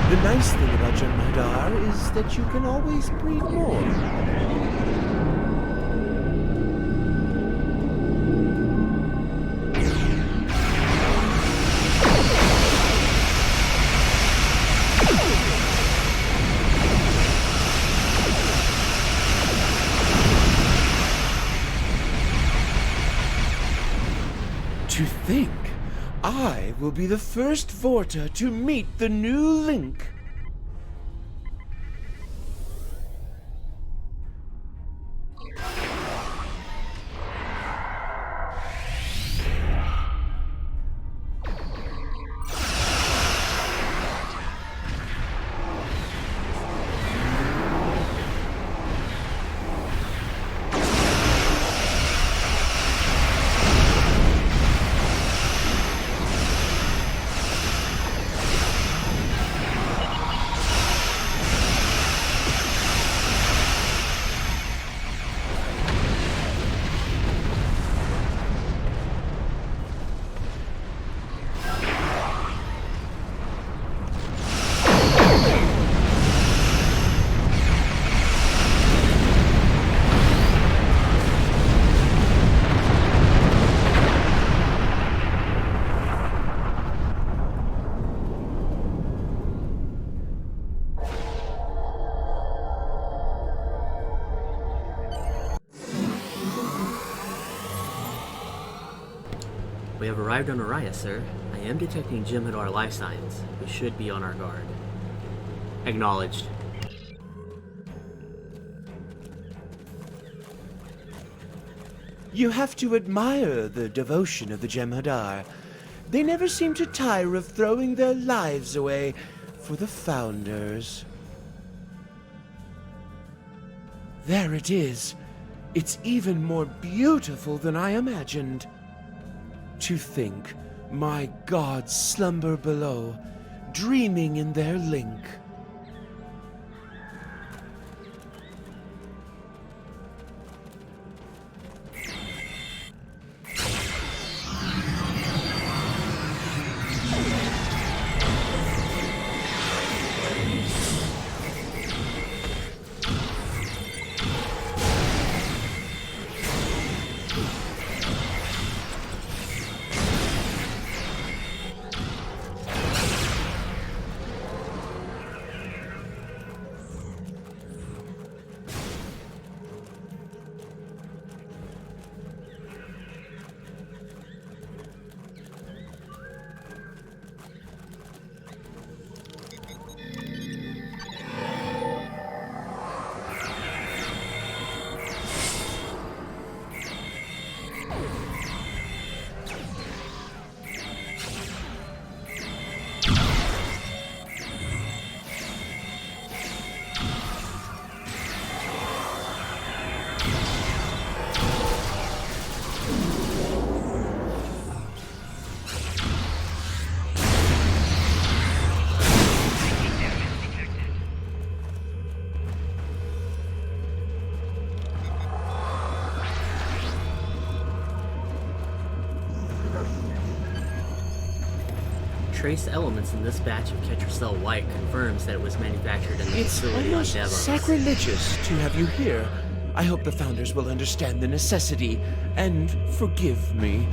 S18: the nice thing about Jem'Hadar is that you can always breed more. To think, I will be the first Vorta to meet the new link.
S3: We have arrived on Orion, sir. I am detecting Jem'Hadar life signs. We should be on our guard. Acknowledged.
S18: You have to admire the devotion of the Jem'Hadar. They never seem to tire of throwing their lives away for the Founders. There it is. It's even more beautiful than I imagined. To think my gods slumber below, dreaming in their link.
S3: Trace elements in this batch of Ketracel White confirms that it was manufactured in the facility on
S18: It's
S3: Davos.
S18: almost sacrilegious to have you here. I hope the Founders will understand the necessity and forgive me.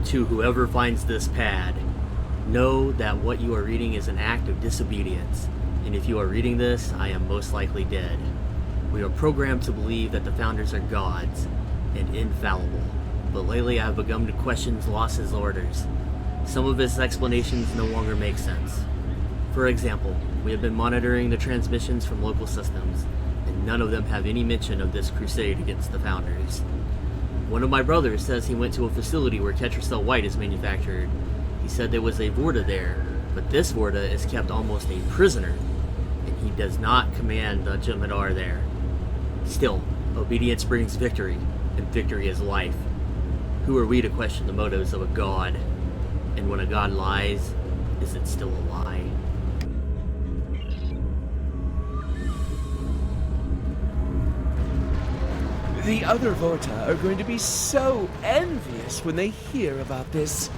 S3: To whoever finds this pad, know that what you are reading is an act of disobedience, and if you are reading this, I am most likely dead. We are programmed to believe that the Founders are gods and infallible, but lately I have begun to question Loss's orders. Some of his explanations no longer make sense. For example, we have been monitoring the transmissions from local systems, and none of them have any mention of this crusade against the Founders. One of my brothers says he went to a facility where Ketracel White is manufactured. He said there was a Vorta there, but this Vorta is kept almost a prisoner, and he does not command the Jem'Hadar there. Still, obedience brings victory, and victory is life. Who are we to question the motives of a god? And when a god lies, is it still a lie?
S18: The other Vorta are going to be so envious when they hear about this.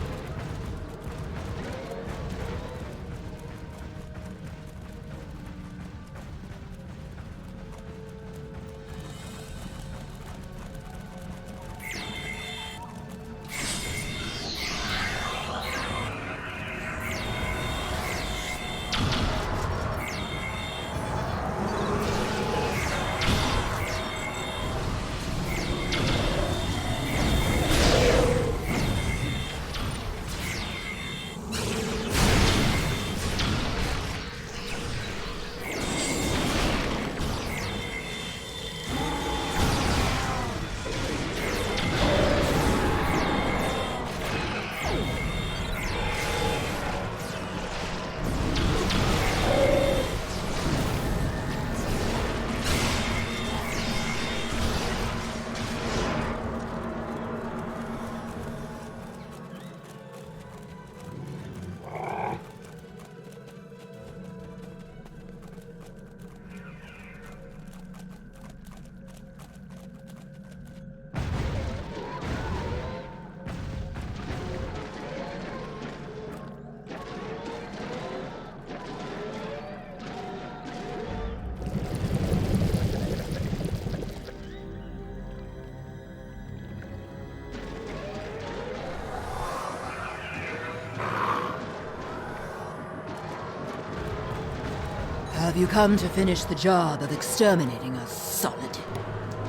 S2: Have you come to finish the job of exterminating us, Solid?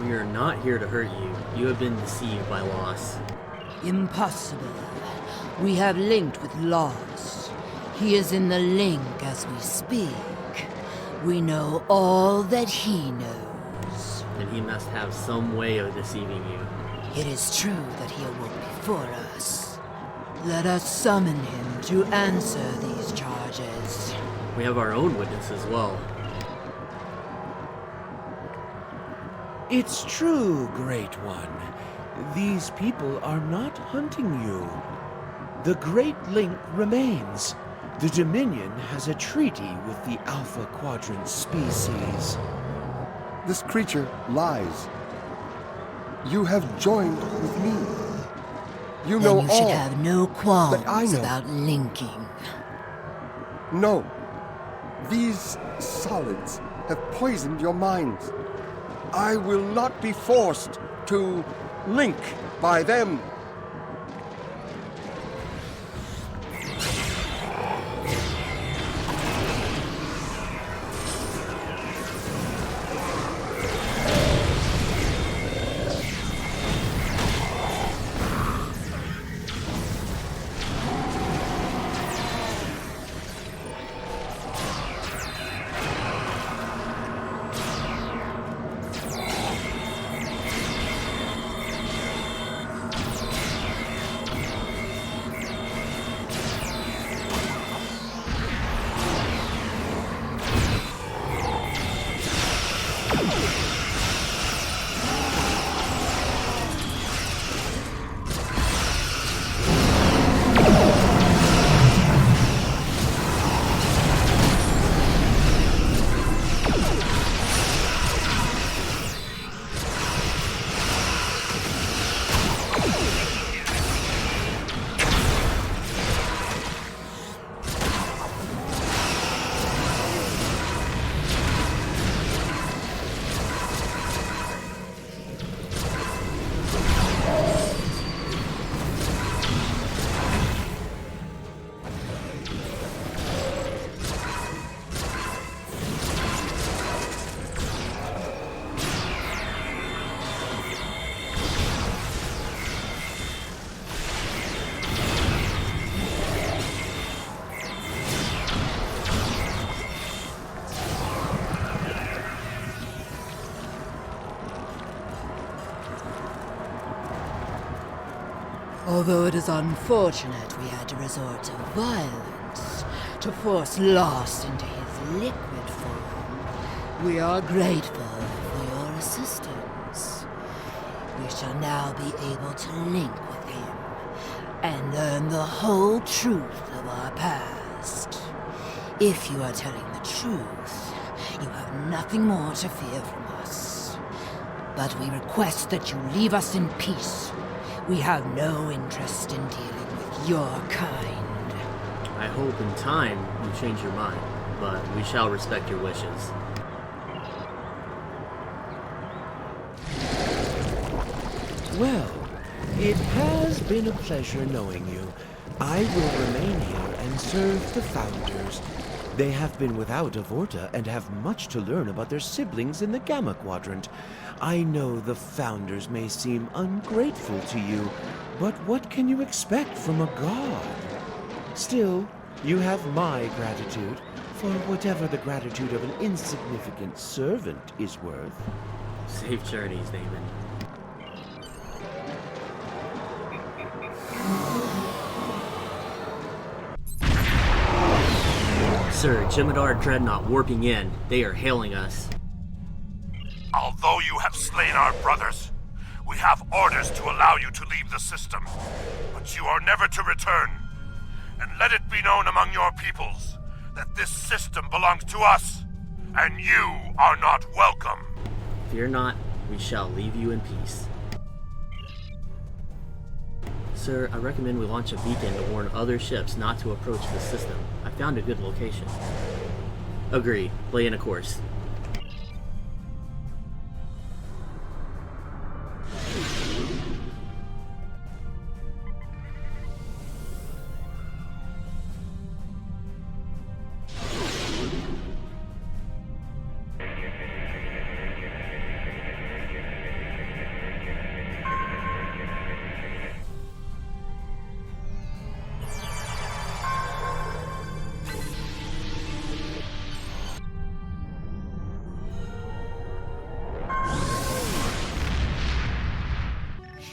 S3: We are not here to hurt you. You have been deceived by Loss.
S2: Impossible. We have linked with Loss. He is in the link as we speak. We know all that he knows.
S3: Then he must have some way of deceiving you.
S2: It is true that he awoke before us. Let us summon him to answer these charges.
S3: We have our own witness as well.
S18: It's true, Great One. These people are not hunting you. The Great Link remains. The Dominion has a treaty with the Alpha Quadrant species.
S19: This creature lies. You have joined with me. You know all.
S2: Then you should have no qualms
S19: that I know.
S2: about linking.
S19: No. These solids have poisoned your minds. I will not be forced to link by them.
S2: Although it is unfortunate we had to resort to violence to force Lost into his liquid form, we are grateful for your assistance. We shall now be able to link with him and learn the whole truth of our past. If you are telling the truth, you have nothing more to fear from us. But we request that you leave us in peace. We have no interest in dealing with your kind.
S3: I hope in time you change your mind, but we shall respect your wishes.
S18: Well, it has been a pleasure knowing you. I will remain here and serve the Founders. They have been without Avorta and have much to learn about their siblings in the Gamma Quadrant. I know the Founders may seem ungrateful to you, but what can you expect from a god? Still, you have my gratitude for whatever the gratitude of an insignificant servant is worth.
S3: Safe journeys, Damon. Sir, Jem'Hadar Dreadnought warping in. They are hailing us.
S9: Although you have slain our brothers, we have orders to allow you to leave the system. But you are never to return. And let it be known among your peoples that this system belongs to us, and you are not welcome.
S3: Fear not, we shall leave you in peace. Sir, I recommend we launch a beacon to warn other ships not to approach the system. I found a good location. Agreed. Lay in a course.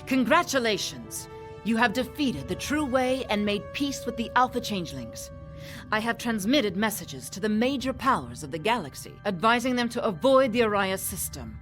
S2: Congratulations! You have defeated the True Way and made peace with the Alpha Changelings. I have transmitted messages to the major powers of the galaxy, advising them to avoid the Araya system.